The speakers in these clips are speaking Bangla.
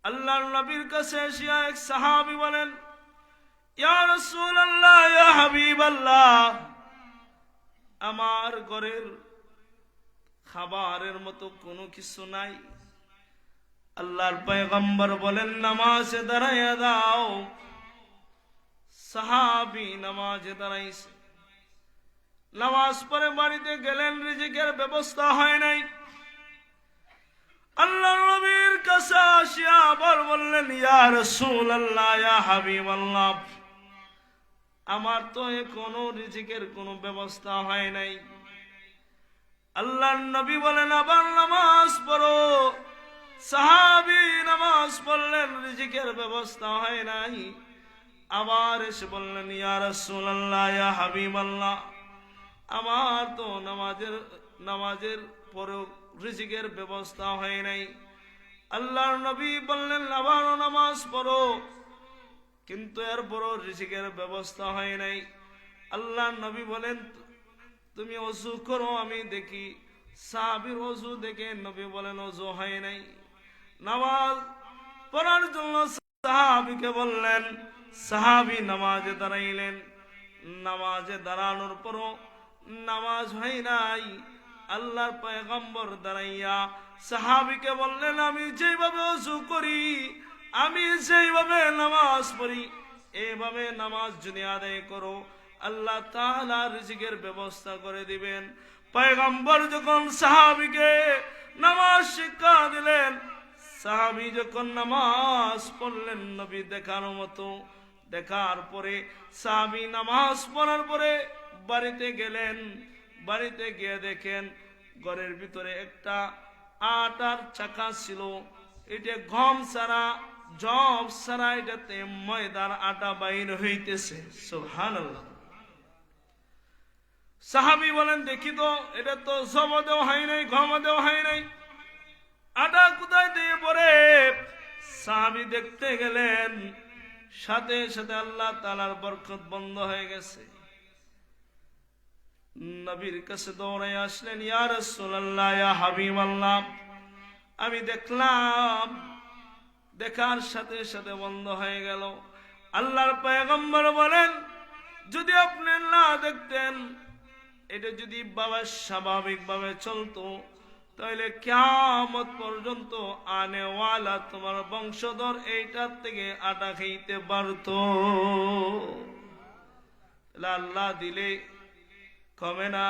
আল্লাহর নবীর কাছে এসে এক সাহাবী বলেন, ইয়া রাসূলুল্লাহ, ইয়া হাবিবাল্লাহ, আমার ঘরের খাবারের মতো কোনো কিছু নাই। আল্লাহর পয়গম্বর বলেন, নামাজে দাঁড়াইয়া দাও। সাহাবী নামাজে দাঁড়াইছে। নামাজ পড়ে বাড়িতে গেলেন, রিজিকের ব্যবস্থা হয় নাই। আল্লাহর নবীর কাছে আসিয়া আবার বললেন, ইয়া রাসূলুল্লাহ, ইয়া হাবিবাল্লাহ, আমার তো এখনো রিজিকের কোনো ব্যবস্থা হয় নাই। আল্লাহর নবী বলেন, আবার নামাজ পড়ো। সাহাবী নামাজ পড়লেন, রিজিকের ব্যবস্থা হয় নাই। আবার এসে বললেন, ইয়া রাসূলুল্লাহ, ইয়া হাবিবাল্লাহ, আমার তো নামাজের পরেও রিজিকের ব্যবস্থা হয় নাই। আল্লাহর নবী বললেন, আবারও নামাজ পড়ো, কিন্তু এরপরও রিজিকের ব্যবস্থা হয় নাই। আল্লাহর নবী বলেন, তুমি ওযু করো, আমি দেখি। সাহাবীর ওযু দেখে নবী বলেন, ওযু হয় নাই। নামাজ পড়ার জন্য সাহাবীকে বললেন। সাহাবী নামাজে দাঁড়াইলেন। নামাজে দাঁড়ানোর পরও নামাজ হয় নাই। আল্লাহর পয়গম্বর দাঁড়াইয়া সাহাবীকে বললেন, আমি যেভাবে ওযু করি, আমি যেভাবে নামাজ পড়ি, এইভাবে নামাজ যদি আদায় করো, আল্লাহ তাআলা রিজিকের ব্যবস্থা করে দিবেন। পয়গম্বর যখন সাহাবীকে নামাজ শিক্ষা দিলেন, সাহাবী যখন নামাজ পড়লেন নবী দেখার মতো, দেখার পরে সাহাবী নামাজ পড়ার পরে বাড়িতে গেলেন। বাড়িতে গিয়ে দেখেন ঘরের ভিতরে একটা আটার চাকা ছিল। এটা গম ছাড়া, জব ছাড়া এটাতে ময়দার আটা বাইর হইতেছে। সুবহানাল্লাহ। সাহাবী বলেন, দেখি তো, এটা তো জব দেওয়া হয় নাই, গম দেওয়া হয় নাই, আটা কোথায় দিয়ে পড়ে? সাহাবী দেখতে গেলেন, সাথে সাথে আল্লাহ তাআলার বরকত বন্ধ হয়ে গেছে। নবীর কাছে দৌড়ে আসলেন, ইয়া রাসূলুল্লাহ, ইয়া হাবিবাল্লাহ, আমি দেখলাম। দেখার সাথে সাথে বন্ধ হয়ে গেল। আল্লাহর পয়গম্বর বলেন, যদি আপনি না দেখতেন, এটা যদি বাবা স্বাভাবিকভাবে চলতো, তাহলে কিয়ামত পর্যন্ত আনেওয়ালা তোমার বংশধর এইটার থেকে আটা খাইতে পারতো। আল্লাহ দিলে কমে না।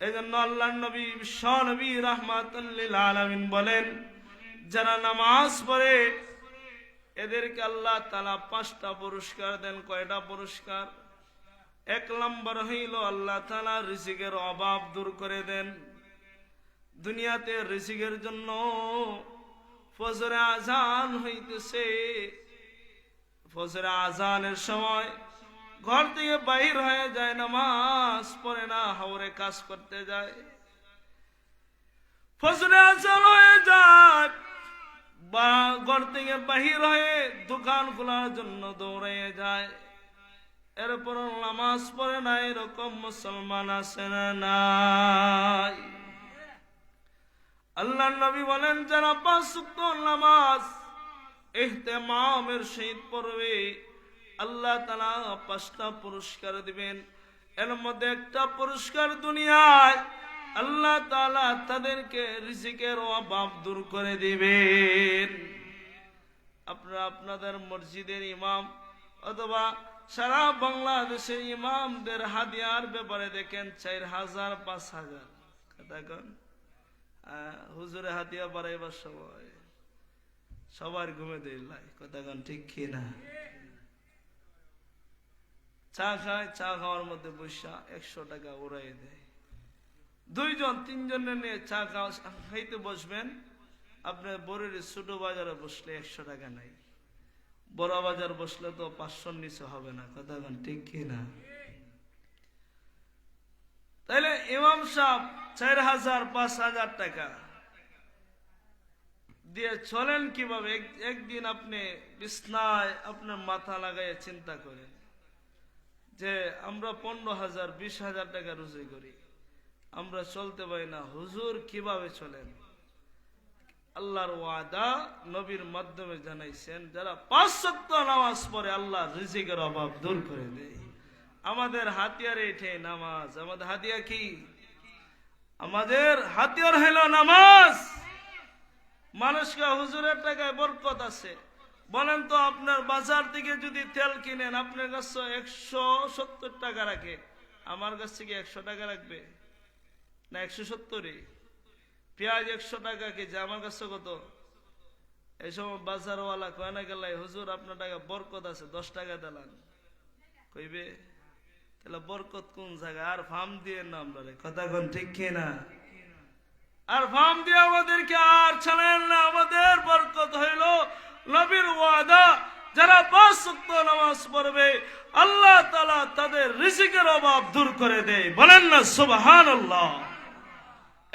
এই জন্য আল্লাহর নবী বিশ্বনবী রাহমাতুল লিল আলামিন বলেন, যারা নামাজ পড়ে এদেরকে আল্লাহ তাআলা 5টা পুরস্কার দেন। কয়টা পুরস্কার? 1 নম্বর হইল আল্লাহ তাআলা রিজিকের অভাব দূর করে দেন। দুনিয়াতে রিজিকের জন্য ফজরে আজান হইতেছে, ফজরে আজানের সময় ঘর থেকে বাহির হয়ে যায়, নামাজ পড়ে না, হাওরে কাজ করতে যায়। ফজরে আজান হয়ে যায়, বা ঘর থেকে বাহির হয়ে দোকান খোলার জন্য দৌড়ে যায়। এরপর নামাজ পড়ে না, এরকম মুসলমান আছে না নাই? আল্লাহর নবী বলেন, যারা 5 ওয়াক্ত নামাজ ইহতিমামের সহিত পড়বে, আল্লাহ তাআলা 5টা পুরস্কার দিবেন। এর মধ্যে একটা পুরস্কার দুনিয়ায় আল্লাহ তাআলা তাদেরকে রিজিকের অভাব দূর করে দিবেন। আপনারা আপনাদের মসজিদের ইমাম অথবা সারা বাংলাদেশের ইমামদের হাদিয়ার ব্যাপারে দেখেন 4000 5000 কথা কন। হুজুরে হাতিয়া বাড়াইবার সময় সবার ঘুমে দিলাই, কথা কন ঠিক কি না? চা খায়, চা খাওয়ার মধ্যে বসা 100 টাকা উড়াই দেয়। 2 জন 3 জনের নিয়ে চা খাইতে বসবেন, আপনার বরের ছোট বাজারে বসলে 100 টাকা নাই, বড় বাজার বসলে তো 500 নিচে হবে না, কথা কন ঠিক কি না? তাইলে ইমাম সাহেব 4000 5000 টাকা দিয়ে চলেন কিভাবে? একদিন আপনি বিছনায় আপনার মাথা লাগাইয়া চিন্তা করেন যে আমরা 15,000 20,000 টাকা রুজি করি, আমরা চলতে পারি না, হুজুর কিভাবে চলেন? আল্লাহর ওয়াদা নবীর মাধ্যমে জানাইছেন, যারা 5 ওয়াক্ত নামাজ পড়ে আল্লাহ রিজিকের অভাব দূর করে দেয়। আমাদের হাতিয়ার এঠে নামাজ। আমাদের হাতিয়ার কি? আমাদের হাতিয়ার হলো নামাজ। মানুষকে হুজুরের টাকায় বরকত আছে। বলেন তো, আপনার বাজার থেকে যদি তেল কিনেন, আপনার কাছে 170 টাকা রাখে, আমার কাছ থেকে 100 টাকা রাখবে না? 170। পেঁয়াজ 100 টাকা কেজি, আমার কাছে কত? এই সময় বাজারওয়ালা কয় না গেলে, হুজুর আপনার টাকা বরকত আছে, 10 টাকা দিলাম, কইবে? তাহলে বরকত কোন জায়গায়? আর ফার্ম দিয়ে না আমরা, কথা কোন ঠিক কিনা? আর ফার্ম দিয়ে আমাদেরকে আর ছাড়েন না। আমাদের বরকত হইল নবীর ওয়াদা, যারা 5 ওয়াক্ত নামাজ পড়বে আল্লাহ তাআলা তাদের রিজিকের অভাব দূর করে দেয়। বলেন না সুবহানাল্লাহ।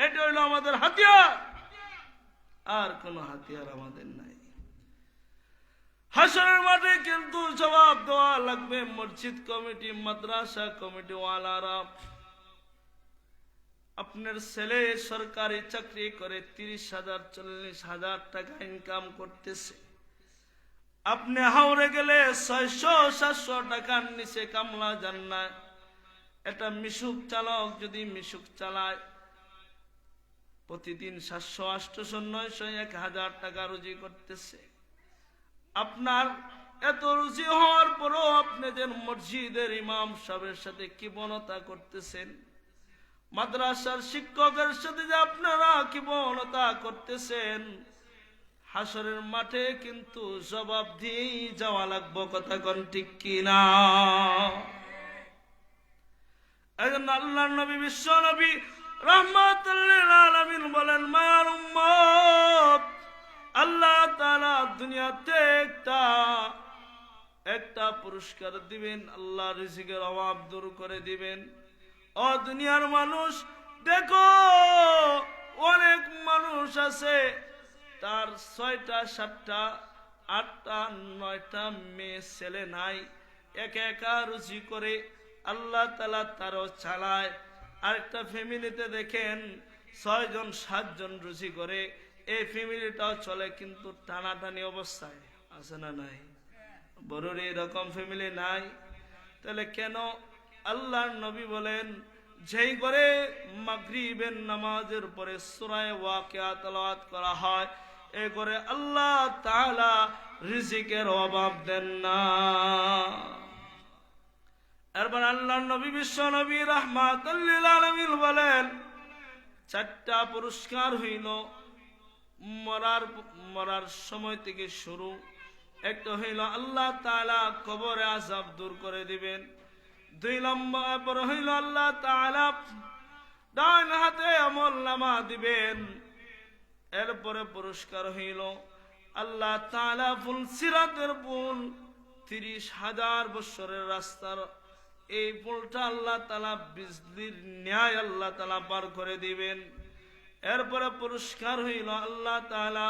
এটা হইল আমাদের হাতিয়ার, আর কোন হাতিয়ার আমাদের নাই। হাসরের মাঠে কিন্তু জবাব দেওয়া লাগবে মসজিদ কমিটি, মাদ্রাসা কমিটি ওয়ালারা। আপনার ছেলে সরকারি চাকরি করে 30,000 40,000 টাকা ইনকাম করতেছে, আপনি হাওড়ে গেলে 600-700 টাকার নিচে কামলা যান না। এটা মিশুক চালক যদি মিশুক চালায়, প্রতিদিন 700, 800, 900, 1000 টাকা রুজি করতেছে। আপনার এত রুজি হওয়ার পরও আপনি যে মসজিদের ইমাম সাহেবের সাথে কি বনতা করতেছেন, মাদ্রাসার শিক্ষকের সাথে যে আপনারা কি বনতা করতেছেন, হাসরের মাঠে কিন্তু জবাব দিয়েই যাওয়া লাগবে। কথা কোন ঠিক কিনা? এইজন্য আল্লাহর নবী, বিশ্ব নবী রাহমাতুল লিল আলামিন বলেন, মায়ার উম্মত, আল্লাহ তাআলা দুনিয়াতে একটা পুরস্কার দিবেন, আল্লাহ রিজিকের অভাব দূর করে দিবেন। ও দুনিয়ার মানুষ, দেখো অনেক মানুষ আছে তার 6টা 7টা 8টা 9টা মেয়ে ছেলে নাই, একা একা রুজি করে, আল্লাহ তাআলা তারও চালায়। আরেকটা ফ্যামিলিতে দেখেন 6 জন 7 জন রুজি করে, এই ফ্যামিলিটাও চলে, কিন্তু টানাটানি অবস্থায় আছে না নাই? বড়রে এরকম ফ্যামিলি নাই। তাহলে কেন? আল্লাহর নবী বলেন, যেই করে মাগরিবের নামাজের পরে সূরা ওয়াকিয়া তেলাওয়াত করা হয়, এই করে আল্লাহ তাআলা রিজিকের অভাব দেন না। এরপর আল্লাহর নবী, বিশ্ব নবী রাহমাতুল লিল আলামিন বলেন, 4টা পুরস্কার হইল মরার সময় থেকে শুরু। একটা হইল আল্লাহ তাআলা কবরে আযাব দূর করে দিবেন। 2 নম্বর হইল আল্লাহ তাআলা ডান হাতে আমলনামা দিবেন। এরপরে পুরস্কার হইল আল্লাহ তাআলা ফুল সিরাতের পুল, 30,000 বছরের রাস্তার এই পুলটা আল্লাহ তাআলা বিজলির ন্যায় আল্লাহ তাআলা পার করে দিবেন। এরপরে পুরস্কার হইল আল্লাহ তাআলা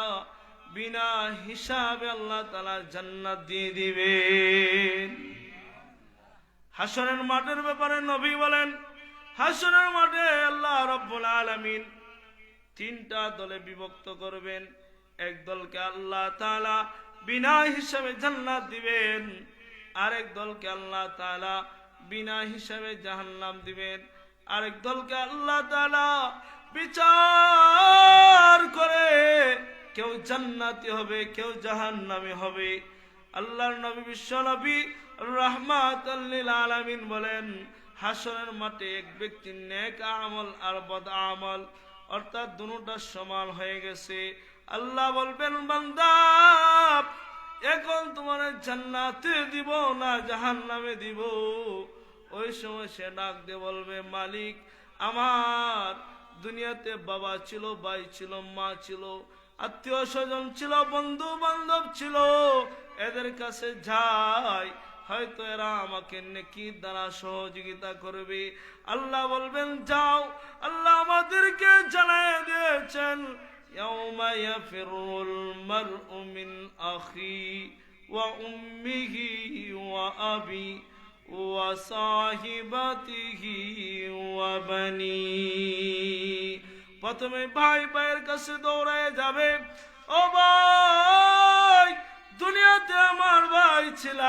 বিনা হিসাবে আল্লাহ তাআলা জান্নাত দিয়ে দিবেন। হাসরের মাঠের ব্যাপারে নবী বলেন, হাসরের মাঠে আল্লাহ রাব্বুল আলামিন 3টা দলে বিভক্ত করবেন। এক দলকে আল্লাহ তাআলা বিনা হিসাবে জান্নাত দিবেন, আরেক দলকে আল্লাহ তাআলা বিনা হিসাবে জাহান্নাম দিবেন, আরেক দলকে আল্লাহ তাআলা বিচার করে কেউ জান্নাতি হবে, কেউ জাহান্নামী হবে। আল্লাহর নবী, বিশ্ব নবী রাহমাতুল লিল আলামিন বলেন, হাসরের মাঠে এক ব্যক্তির নেক আমল আর বদ আমল অর্থাৎ দুটোটা সমান হয়ে গেছে। আল্লাহ বলবেন, বান্দা এখন তোমার জান্নাতে দিব না জাহান্নামে দিব? ওই সময় সে ডাক দিয়ে বলবে, মালিক, আমার দুনিয়াতে বাবা ছিল, ভাই ছিল, মা ছিল, আত্মীয় স্বজন ছিল, বন্ধু বান্ধব ছিল, এদের কাছে যাই, হয়তো এরা আমাকে নেকি দ্বারা সহযোগিতা করবে। আল্লাহ বলবেন, যাও। আল্লাহ আমাদেরকে জানায় দিয়েছেন, ইয়াউমা ইয়াফিরুল মারউ মিন আখি ওয়া উম্মিহি ওয়া আবি ওয়া সাহিবাতিহি ওয়া বানি। প্রথমে ভাই ভাইয়ের কাছে দৌড়ায় যাবে, ও ভাই দুনিয়াতে আমার ভাই ছিল,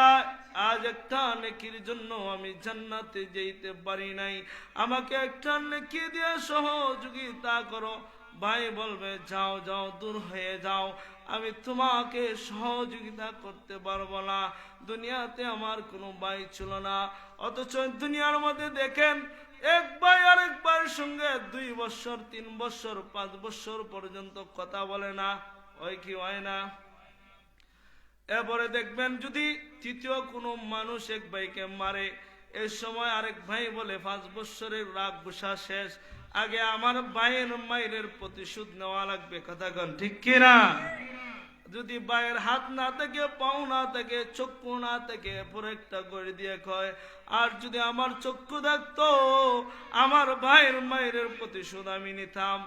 আজ একটা নেকির জন্য আমি জান্নাতে যেতে পারি নাই, আমাকে একটা নেকি দিয়ে সহযোগিতা করো। ভাই বলবে যাও যাও দূর হয়ে যাও, আমি তোমাকে সহযোগিতা করতে পারবো না, দুনিয়াতে আমার কোনো ভাই ছিল না। অথচ দুনিয়ার মধ্যে দেখেন এক ভাই আরেক ভাইয়ের সঙ্গে 2 বছর 3 বছর 5 বছর পর্যন্ত কথা বলে না, ওই কি হয় না? এরপরে দেখবেন যদি তৃতীয় কোনো মানুষ এক ভাইকে মারে, এই সময় আরেক ভাই বলে 5 বছরের রাগ গুসা শেষ, আগে আমার ভাইয়ের মায়ের প্রতিশোধ নেওয়া লাগবে। কথা কন ঠিক কিনা? যদি ভাইয়ের হাত না থাকে, পাও না থাকে, চক্ষু না থাকে, পুরো একটা করে দিয়ে কয়, আর যদি আমার চক্ষু থাকতো আমার ভাইয়ের মায়ের প্রতিশোধ আমি নিতাম।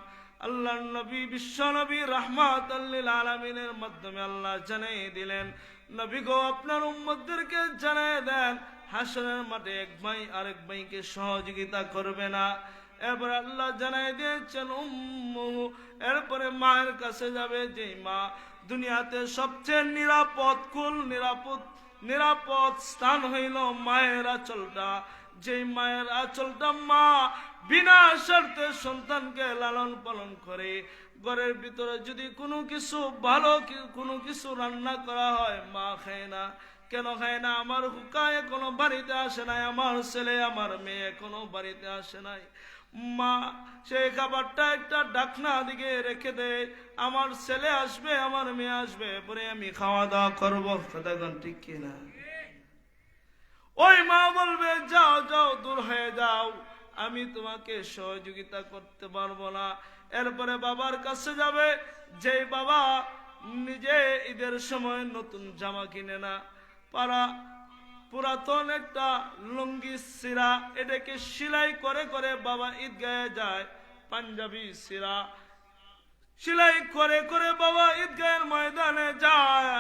আল্লাহ নবী বিশ্ব নবী রাহমাতুল লিল আলামিনের মাধ্যমে আল্লাহ জানিয়ে দিলেন, নবী গো আপনার উম্মতদেরকে জানিয়ে দেন হাসরের মাঠে এক ভাই আরেক ভাইকে সহযোগিতা করবে না। এরপর আল্লাহ জানিয়ে দিয়েছেন উম্মুহু, এরপরে মায়ের কাছে যাবে, যে মা দুনিয়াতে সবচেয়ে নিরাপদ কুল নিরাপদ স্থান হইল মায়ের আঁচলটা। যে মায়ের আঁচলটা মা বিনা স্বার্থে সন্তানকে লালন পালন করে, ঘরের ভিতরে যদি কোনো কিছু ভালো কোনো কিছু রান্না করা হয় মা খায় না। কেন খায় না? আমার হুকায় এখনো বাড়িতে আসে নাই, আমার ছেলে আমার মেয়ে এখনো বাড়িতে আসে নাই। মা সেই খাবারটা একটা ঢাকনা দিকে রেখে দেয়, আমার ছেলে আসবে আমার মেয়ে আসবে পরে আমি খাওয়া দাওয়া করবো। কথা ঠিক কিনা? ওই মা বলবে যাও যাও দূর হয়ে যাও, আমি তোমাকে সহযোগিতা করতে পারবো না। এরপরে বাবার কাছে যাবে, যে বাবা নিজে ঈদের সময় নতুন জামা কিনে না, পুরাতন একটা লুঙ্গি সিরা এটাকে সেলাই করে করে বাবা ঈদগাহে যায়, পাঞ্জাবি সিরা সেলাই করে করে বাবা ঈদগাহের ময়দানে যায়,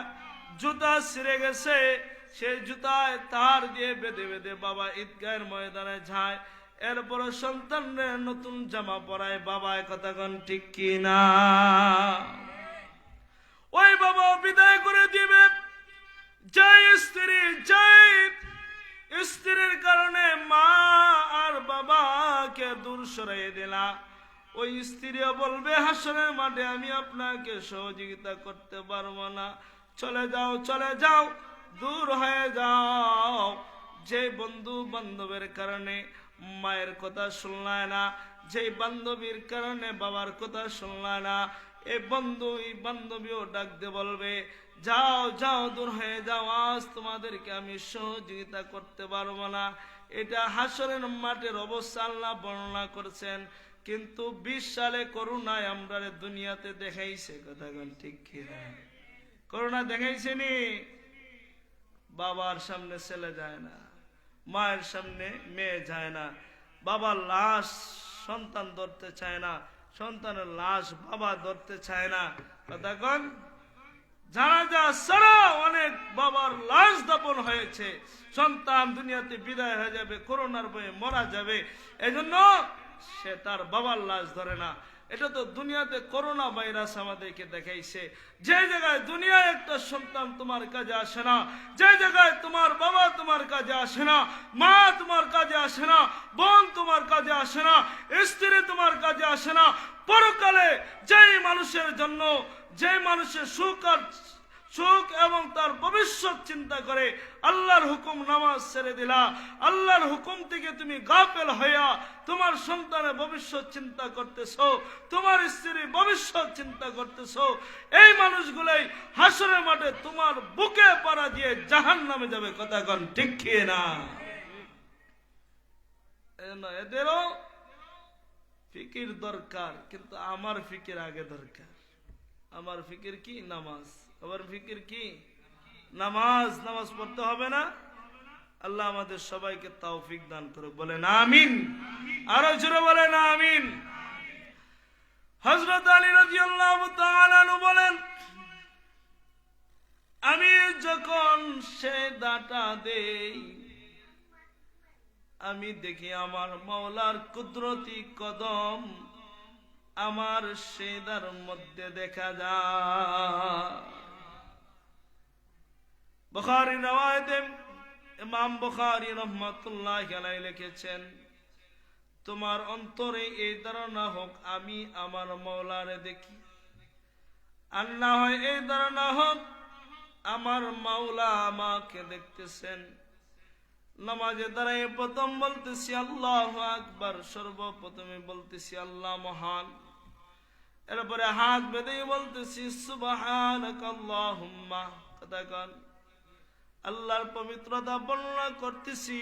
জুতা ছিঁড়ে গেছে সেই জুতায় তার দিয়ে বেঁধে বেঁধে বাবা ঈদগাহের ময়দানে যায়। এরপর সন্তানদের নতুন জামা পরায় বাবা। কথা কোন ঠিক কিনা? ওই বাবা বিদায় করে দিবে, জয় স্ত্রীর কারণে মা আর বাবাকে দূর সরাই দিলা। ওই স্ত্রীও বলবে হাসরের মাঠে আমি আপনাকে সহযোগিতা করতে পারবো না, চলে যাও চলে যাও দূর হয়ে যাও। যে বন্ধু বান্ধবের কারণে মায়ের কথা শুনলায় না, যে বান্ধবীর কারণে বাবার কথা শুনলায় না, এই বন্ধু এই বান্ধবীও ডাক দিয়ে বলবে যাও যাও দূর হয়ে যাও, আজ তোমাদেরকে আমি সহযোগিতা করতে পারবো না। এটা হাসরের মাঠের অবস্থা আল্লাহ বর্ণনা করছেন। কিন্তু 20 সালে করোনায় আমরা দুনিয়াতে দেখাইছে। কথা ঠিক কিনা? করোনা দেখাইছে নি? বাবার সামনে ছেলে যায় না, মায়ের সামনে মেয়ে যায় না, বাবার লাশ সন্তান ধরতে চায় না, সন্তানের লাশ বাবা ধরতে চায় না। কথা কন, জানাজা ছাড়া অনেক বাবার লাশ দাপন হয়েছে, সন্তান দুনিয়াতে বিদায় হয়ে যাবে, করোনার ভয়ে মারা যাবে, এজন্য সে তার বাবার লাশ ধরে না। এটা তো দুনিয়াতে করোনা ভাইরাস আমাদেরকে দেখাইছে। যে জায়গায় দুনিয়ায় একটা সন্তান তোমার কাজে আসে না, যে জায়গায় তোমার বাবা তোমার কাজে আসে না, মা তোমার কাজে আসে না, বোন তোমার কাজে আসে না, স্ত্রী তোমার কাজে আসে না, পরকালে যেই মানুষের জন্য যে মানুষের সুখ এবং তার ভবিষ্যৎ চিন্তা করে আল্লাহর হুকুম নামাজ ছেড়ে দিলা, আল্লাহর হুকুম থেকে তুমি গাফেল হইয়া তোমার সন্তানের ভবিষ্যৎ চিন্তা করতেছো, তোমার স্ত্রীর ভবিষ্যৎ চিন্তা করতেছো, এই মানুষগুলাই হাসরের মাঠে তোমার বুকে পাড়া দিয়ে জাহান্নামে যাবে। কথা কন ঠিক কি না? এদেরও ফিকির দরকার, কিন্তু আমার ফিকির আগে দরকার। আমার ফিকির কি? নামাজ। আবার ফিকির কি? নামাজ। নামাজ পড়তে হবে না? আল্লাহ আমাদের সবাইকে তৌফিক দান করুক। বলেন আমিন। আরো জোরে বলেন আমিন। হযরত আলী রাদিয়াল্লাহু তাআলা আনহু বলেন, আমি যখন সেজদাটা দেই আমি দেখি আমার মাওলার কুদরতি কদম আমার সেজদার মধ্যে দেখা যায়। বুখারী রওয়ায়েতে ইমাম বুখারী রাহমাতুল্লাহি আলাইহি লিখেছেন, তোমার অন্তরে এই ধারণা হোক আমি আমার মাওলারে দেখি, আর না হয় এই ধারণা হোক আমার মাওলা আমাকে দেখতেছেন। নামাজে দাঁড়ায় প্রথম বলতেছি আল্লাহু আকবার, সর্বপ্রথমে বলতেছি আল্লাহ মহান, এরপরে হাত বেঁধে বলতেছি সুবহানাকাল্লাহুম্মা, কথা কন আল্লাহর পবিত্রতা বর্ণনা করতেছি।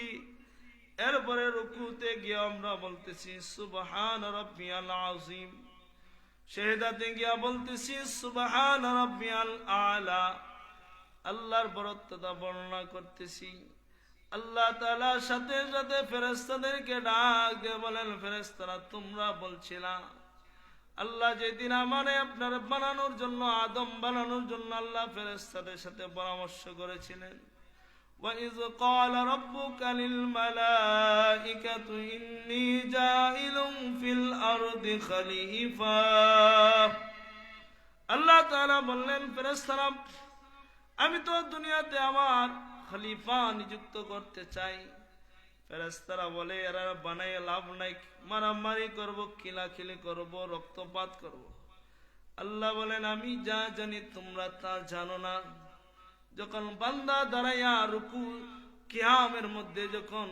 এরপরে রুকুতে গিয়ে আমরা বলতেছি সুবহান রাব্বিয়াল আযীম, সেজদাতে গিয়ে বলতেছি সুবহান রাব্বিয়াল আলা, আল্লাহর বরত্বতা বর্ণনা করতেছি। আল্লাহ তাআলার সাথে সাথে ফেরেশতাদেরকে ডাক দিয়ে বলেন, ফেরেশতারা তোমরা বলছিলা আল্লাহ যেদিন আমারে আপনার বানানোর জন্য, আদম বানানোর জন্য আল্লাহ ফেরেশতাদের সাথে পরামর্শ করেছিলেন, وَإِذْ قَالَ رَبُّكَ لِلْمَلَائِكَةِ إِنِّي جَاعِلٌ فِي الْأَرْضِ خَلِيفَةً, আল্লাহ তাআলা বললেন ফেরেশতারা আমি তো দুনিয়াতে আমার খলিফা নিযুক্ত করতে চাই। ফেরেশতারা বলে এরা বানায় লাভ নাই, মারামারি করব, কিলাকিলি করব, রক্তপাত করব। আল্লাহ বলেন আমি যা জানি তোমরা তা জানো না। যখন বান্দা দাঁড়াইয়া রুকু কিয়ামের মধ্যে যখন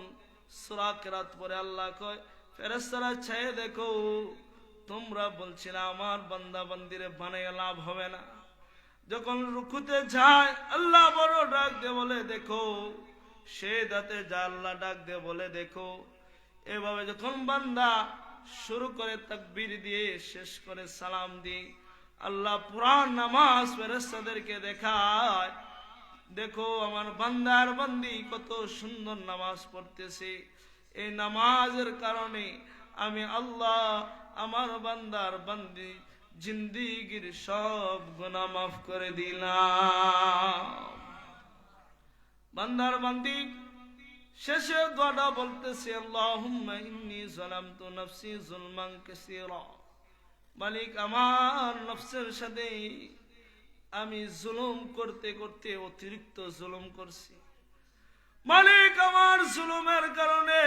সূরা কিরাত পড়ে আল্লাহ কয় ফেরেশতারা চাইয়ে দেখো, তোমরা বলছিলে আমার বান্দা বান্দিরে বানায় লাভ হবে না। যখন রুকুতে যায় আল্লাহ বড় ডাক দিয়ে বলে দেখো, সেজদাতে যা আল্লাহ ডাক দিয়ে বলে দেখো। এভাবে যখন বান্দা শুরু করে তাকবীর দিয়ে শেষ করে সালাম দিয়ে আল্লাহ পুরা নামাজ ফেরেশতাদেরকে দেখায়, দেখো আমার বান্দার বান্দি কত সুন্দর নামাজ পড়তেছে। এই নামাজের কারণে আমি আল্লাহ আমার বান্দার বান্দি জিন্দিগির সব গুনাহ মাফ করে দিলাম। বান্দার বান্দি শেষে দোয়াটা বলতেছে আল্লাহুম্মা ইন্নী যালামতু নাফসি যুলমান কাসীরা, মালিক আমার নফসের সাথে আমি জুলুম করতে করতে অতিরিক্ত জুলুম করছি। মালিক আমার জুলুমের কারণে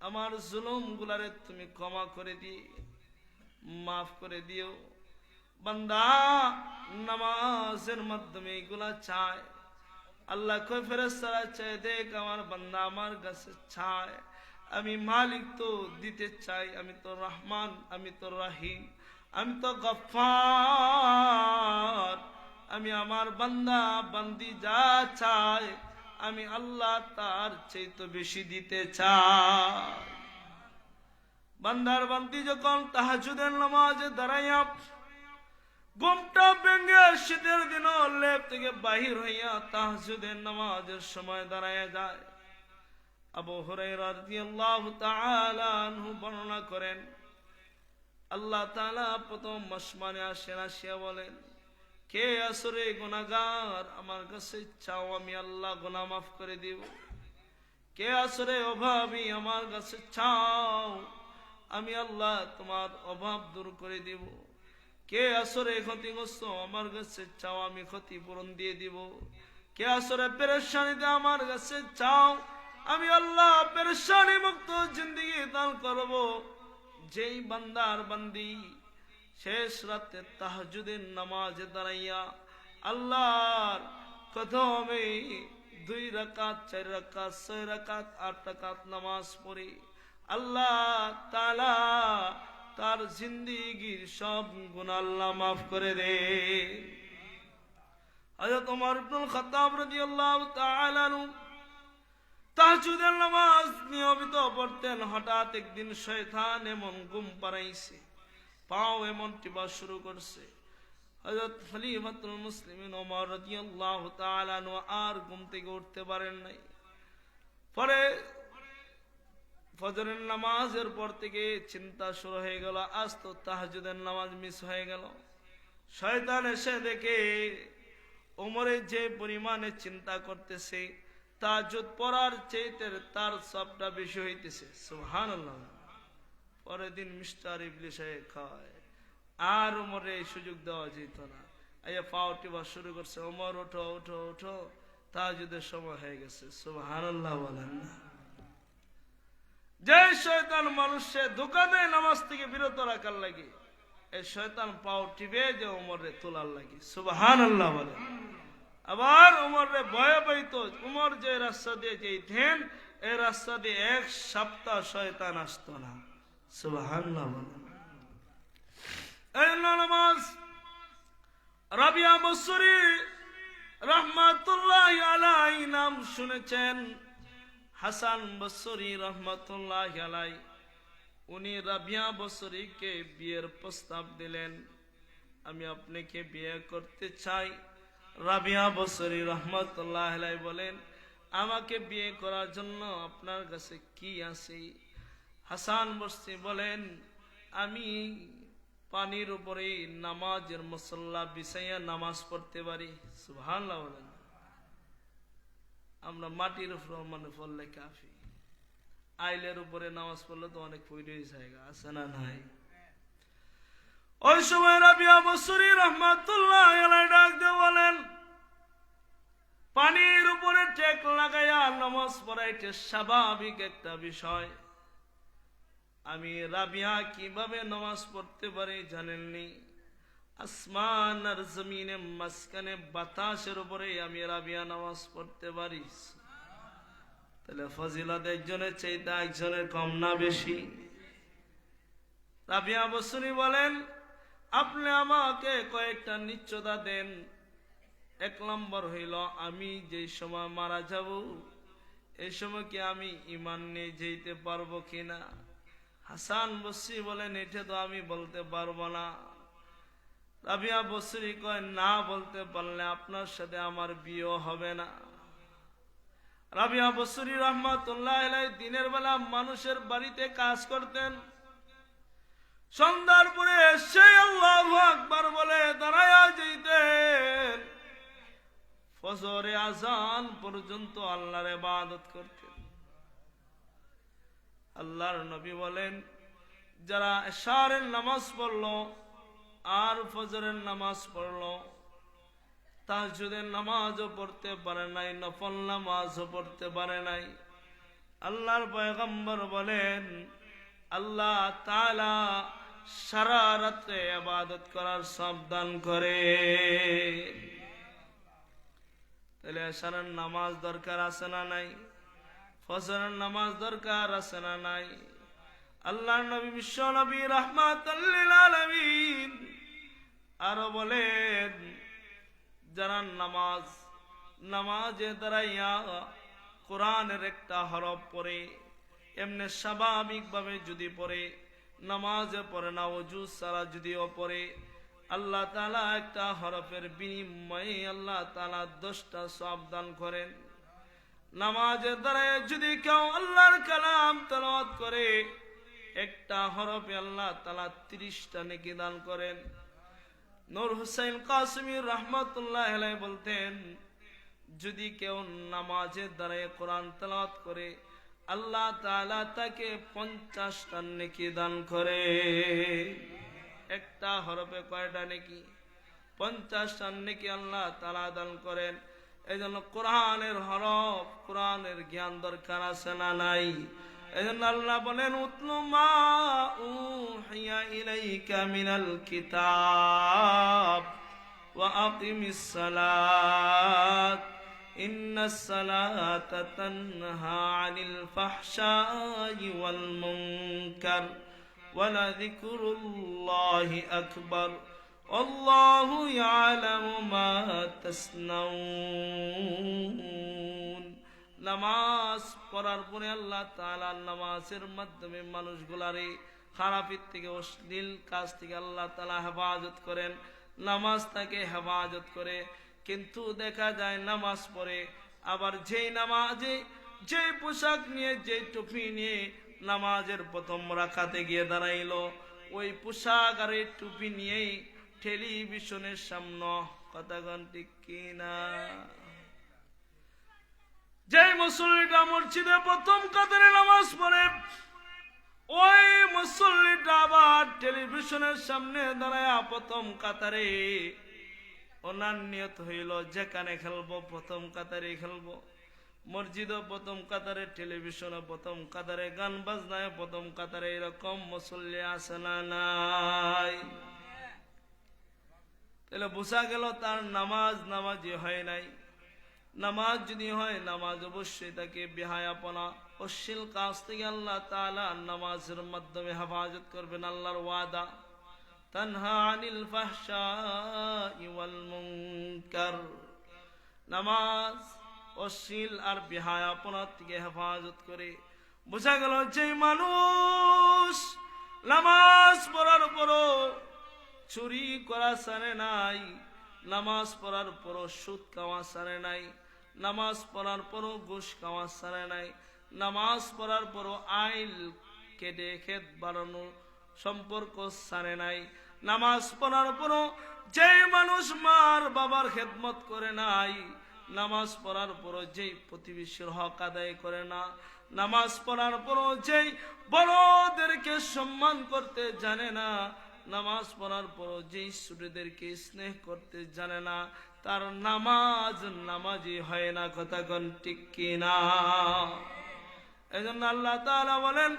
আমার জুলুম গুলারে তুমি ক্ষমা করে দিয়ে মাফ করে দিও। বান্দা নামাজের মাধ্যমে এগুলা চায়, আল্লাহ কই ফেরেশতারা চায় দেখ আমার বান্দা আমার কাছে চায়, আমি মালিক তো দিতে চাই, আমি তো রহমান, আমি তো রহিম, আমি তো গফফার, আমি আমার বান্দা বান্দি যা চায় আমি আল্লাহ তার চেয়ে তো বেশি দিতে চাই। বান্দার বান্দি যখন তাহাজ্জুদের নামাজে দাঁড়াইয়া ঘুমটা ভেঙে শীতের দিন লেপ থেকে বাহির হইয়া তাহাজ্জুদের নামাজের সময় দাঁড়াইয়া যায়, আবু হুরায়রা রাদিয়াল্লাহু তাআলা আনহু বর্ণনা করেন আল্লাহ তাআলা প্রথম আসমানে আসেন, আসিয়া বলেন কে আসরে গুনাহগার আমার কাছে চাও আমি আল্লাহ গুনাহ মাফ করে দিব। কে আসরে অভাবী আমার কাছে চাও আমি আল্লাহ তোমার অভাব দূর করে দিব। কে আসরে ক্ষতিগ্রস্ত আমার কাছে চাও আমি ক্ষতিপূরণ দিয়ে দিব। কে আসরে পেরেশানিতে আমার কাছে চাও আমি আল্লাহ পেরেশানি মুক্ত জিন্দেগি দান করব। যেই বান্দার বান্দি শেষ রাতে তাহাজ্জুদের নামাজে দাঁড়াইয়া আল্লাহর কদমে 2 রাকাত 4 রাকাত 6 রাকাত 8 রাকাত নামাজ পড়ে আল্লাহ তাআলা তার জিন্দেগীর সব গুনাহ আল্লাহ মাফ করে দেন। হযরত ওমর ইবনুল খাত্তাব রাদিয়াল্লাহু তাআলা আনহু তাহাজ্জুদের নামাজ নিয়মিত পড়তেন। হঠাৎ একদিন শয়তান এমন ঘুম পাড়াইছে, পাও এমন টিপা শুরু করছে। হযরত খলিফাতুল মুসলিমিন ওমর রাদিয়াল্লাহু তাআলা আনহু আর ঘুম থেকে উঠতে পারেন নাই। পরে ফজরের নামাজের পর থেকে চিন্তা শুরু হয়ে গেল, আজ তো তাহাজ্জুদের নামাজ মিস হয়ে গেল। শয়তান এসে দেখে ওমরের যে পরিমাণে চিন্তা করতেছে তাহাজ্জুদ পড়ার চাইতে তার সবটা বেশি হইতেছে। সুবহানাল্লাহ। পরের দিন মিস্টার ইবলিস খায়। আর ওমরে এই সুযোগ দেওয়া যেত না। এই পাও টিপা শুরু করছে, ওমর ওঠো ওঠো ওঠো, তাহাজ্জুদের সময় হয়ে গেছে। সুবহানাল্লাহ বলেন না। যে শয়তান মানুষে ধোঁকা দেয় নামাজ থেকে বিরত রাখার লাগে, এই শয়তান পাও টিপে যে ওমরে তোলার লাগে। সুবহানাল্লাহ বলেন। আবার ওমরে ভয় পাইত, উমর যে রাস্তা দিয়ে যেতেন এই রাস্তা দিয়ে এক সপ্তাহ শয়তান আসতো না। সুবহানাল্লাহ বলেন। এই নামাজ রাবিয়া বসরি রহমাতুল্লাহি আলাইহি নাম শুনেছেন। হাসান বসরি রহমাতুল্লাহি আলাইহি উনি রাবিয়া বসরিকে বিয়ের প্রস্তাব দিলেন, আমি আপনাকে বিয়ে করতে চাই। রাবিয়া বসরি রহমাতুল্লাহি আলাইহি বলেন, আমাকে বিয়ে করার জন্য আপনার কাছে কি আছে? হাসান বসরি বলেন, আমি পানির উপরে নামাজের মুসল্লা বিছাইয়া নামাজ পড়তে পারি। সুবহানাল্লাহ বলেন। আমরা মাটির উপরে মানে পড়লে কাফি, আইলের উপরে নামাজ পড়লে তো অনেক পড়ে জায়গা আছে না নাই? ওই সময় রাবিয়া বসরি রহমাতুল্লাহি আলাইহি ডাক দিয়ে বলেন, পানির উপরে টেক লাগাইয়া নামাজ পড়াইতে স্বাভাবিক একটা বিষয়। আমি রাবিয়া কিভাবে নামাজ পড়তে পারি জানেননি? আসমান আর জমিনের মাঝখানে বাতাসের উপরে আমি রাবিয়া নামাজ পড়তে পারি। তাহলে ফজিলত একজনের চাইতে একজনের কম না বেশি? রাবিয়া বসরি বলেন, আপনি আমাকে কয়েকটা নিশ্চয়তা দেন। এক নম্বর হইল, আমি যেই সময় মারা যাব এই সময় কি আমি ঈমান নিয়ে যেতে পারবো কিনা? হাসান বসরি বলেন, এটা তো আমি বলতে পারবো না। রাবিয়া বসরি কয়, না বলতে পারলে আপনার সাথে আমার বিয়ে হবে না। রাবিয়া বসরি রহমাতুল্লাহি আলাইহি দিনের বেলা মানুষের বাড়িতে কাজ করতেন। সন্ধ্যার পরে এসে আল্লাহু আকবার বলে দাঁড়ায়া যেতেন, ফজরে আজান পর্যন্ত আল্লাহর ইবাদত করতেন। আল্লাহর নবী বলেন, যারা এশারের নামাজ পড়লো আর ফজরের নামাজ পড়লো, তাহাজ্জুদের নামাজও পড়তে পারে নাই, নফল নামাজও পড়তে পারে নাই, আল্লাহর পয়গম্বর বলেন আল্লাহ তাআলা সারা রাতে ইবাদত করার সব দান করে। তাহলে এশারের নামাজ দরকার আছে না নাই? ফজরের নামাজ দরকার আছে না নাই? আল্লাহর নবী বিশ্ব নবী রাহমাতুল লিল আলামিন আরো বলেন, যারা নামাজে দাঁড়াইয়া কোরআনের একটা হরফ পড়ে, এমনি স্বাভাবিক ভাবে যদি পড়ে, নামাজে পড়ে না ওযু ছাড়া যদিও পড়ে, আল্লাহ তাআলা একটা হরফের বিনিময়ে আল্লাহ তাআলা 10টা সওয়াব দান করেন। নামাজের দাঁড়ায় যদি কেউ আল্লাহর কালাম তেলাওয়াত করে, একটা হরফে আল্লাহ তাআলা 30টা নেকি দান করেন। নূর হুসাইন কাসেমী রাহমাতুল্লাহি আলাইহি বলতেন, যদি কেউ নামাজের দাঁড়ায় কোরআন তেলাওয়াত করে, আল্লাহ তাআলা তাকে 50টা নেকি দান করে। একটা হরফে কয়টা নেকি? 50টা নেকি আল্লাহ তাআলা দান করেন। এজন্য কোরআনের হরফ, কোরআনের জ্ঞান দরকার আছে না নাই? এজন্য আল্লাহ বলেন, উতলু মা উহিয়া ইলাইকা মিনাল কিতাব ওয়া আকিমিস সালাত ইন্নাস সালাতা তানহা আনিল ফাহশাই ওয়াল মুনকার ওয়া লাযিকরুল্লাহি আকবার আল্লাহু ইয়ালামু মা তাসনাউন। নামাজ পড়ার পরে আল্লাহ তাআলা নামাজের মাধ্যমে মানুষগুলারে খারাপের থেকে, অশ্লীল কাজ থেকে আল্লাহ তাআলা হেফাজত করেন। নামাজ তাকে হেফাজত করে। কিন্তু দেখা যায় নামাজ পড়ে, আবার যেই নামাজে যেই পোশাক নিয়ে, যেই টুপি নিয়ে নামাজের প্রথম রাকাতে গিয়ে দাঁড়াইলো, ওই পোশাক আর এই টুপি নিয়েই টেলিভিশনের সামনে, কথা কোন ঠিক কিনা? যে মুসল্লিটা মসজিদে প্রথম কাতারে নামাজ পড়ে, ওই মুসল্লিটা আবার টেলিভিশনের সামনে দাঁড়ায় প্রথম কাতারে ওনার নিয়ত হইল যেখানে খেলবো প্রথম কাতারে খেলবো। মসজিদও প্রথম কাতারে, টেলিভিশনও প্রথম কাতারে, গান বাজনায় প্রথম কাতারে। এরকম মুসল্লি আছে না নাই? তাহলে বোঝা গেল তার নামাজি হয় নাই। নামাজ যদি হয়, নামাজ অবশ্যই তাকে বেহায়াপনা অশ্লীল কাজ থেকে আল্লাহ তাআলা নামাজের মাধ্যমে হেফাজত করবেন। আল্লাহর ওয়াদা, তানহা আনিল ফাহশাই ওয়াল মুনকার। নামাজ অশ্লীল আর বেহায়াপনা থেকে হেফাজত করে। বোঝা গেল যে মানুষ নামাজ পড়ার পরও চুরি করা ছাড়ে নাই, নামাজ পড়ার পরও সুদ খাওয়া ছাড়ে নাই, নামাজ পড়ার পরও ঘুষ খাওয়া ছাড়ে নাই, নামাজ পড়ার পরও আইল কেটে খেত বাড়ানোর সম্পর্ক ছাড়ে নাই, নামাজ পড়ার পরও যে মানুষ মার বাবার খেদমত করে নাই, নামাজ পড়ার পরও যেই প্রতিবেশীর হক আদায় করে না, নামাজ পড়ার পরও যেই বড়দেরকে সম্মান করতে জানে না, নামাজ পড়ার পরও যেই ছোটদেরকে স্নেহ করতে জানে না, তার নামাজি হয় না। কথা কোন ঠিক কিনা? এজন্য আল্লাহ তাআলা বলেন,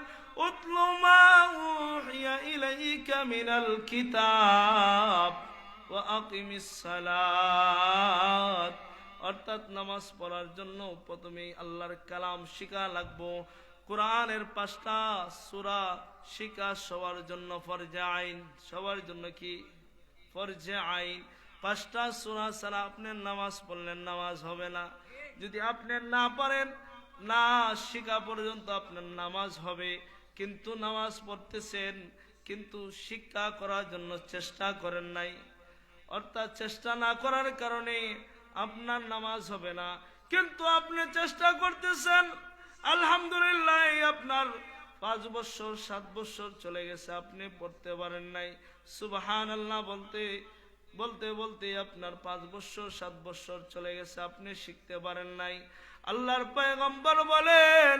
উতলু মা উহিয়া ইলাইকা মিনাল কিতাব ওয়া আকিমিস সালাত। অর্থাৎ নামাজ পড়ার জন্য প্রথমেই আল্লাহর কালাম শিখা লাগবো। কোরআনের 5টা সূরা শিখা সবার জন্য ফরজে আইন। সবার জন্য কি? ফরজে আইন। 5টা সূরা ছাড়া আপনি নামাজ পড়লেন নামাজ হবে না। যদি আপনি না পারেন, না শিখা পর্যন্ত আপনার নামাজ হবে। কিন্তু নামাজ পড়তেছেন, কিন্তু শিক্ষা করার জন্য চেষ্টা করেন নাই, অর্থাৎ চেষ্টা না করার কারণে আপনার নামাজ হবে না। কিন্তু আপনি চেষ্টা করতেছেন, আলহামদুলিল্লাহ, আপনার 5 বছর 7 বছর চলে গেছে, আপনি পড়তে পারেন নাই। সুবহানাল্লাহ বলতে বলতে বলতে আপনার 5 বছর 7 বছর চলে গেছে, আপনি শিখতে পারেন নাই। আল্লাহর পয়গম্বর বলেন,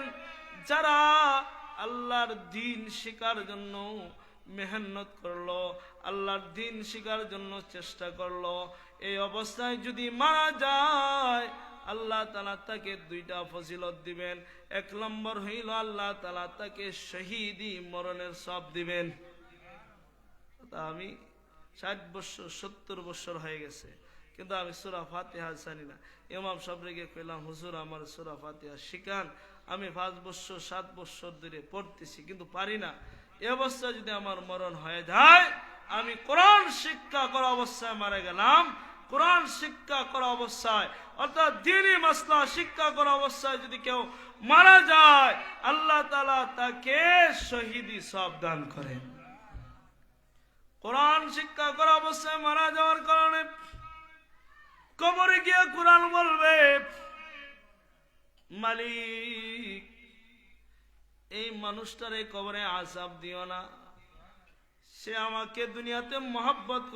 যারা আল্লাহর দ্বীন শিখার জন্য মেহনত করলো, আল্লাহর দ্বীন শিখার জন্য চেষ্টা করলো, এই অবস্থায় যদি মারা যায়, আল্লাহ তাআলা তাকে 2টা ফজিলত দিবেন। 1 নম্বর হইল আল্লাহ তাআলা তাকে শহীদি মরণের সওয়াব দিবেন। আমি 60 বছর 70 বছর হয়ে গেছে, কিন্তু আমি সূরা ফাতিহা জানি না। ইমাম সাহেবকে কইলাম, হুজুর আমার সূরা ফাতিহা শিখান। আমি 5 বছর 7 বছর ধরে পড়তেছি, কিন্তু পারি না। এই অবস্থায় যদি আমার মরণ হয়ে যায়, আমি কোরআন শিক্ষা করা অবস্থায় মারা গেলাম। কোরআন শিক্ষা করা অবস্থায়, অর্থাৎ দ্বীনি মাসলা শিক্ষা করা অবস্থায় যদি কেউ মারা যায়, আল্লাহ তাআলা তাকে শহীদি সওয়াব দান করেন। কোরআন শিক্ষা করা অবস্থায় মারা যাওয়ার কারণে কবরে গিয়ে কোরআন বলবে, মালিক এই মানুষটারে কবরে আযাব দিও না, সে আমাকে দুনিয়াতে মহব্বত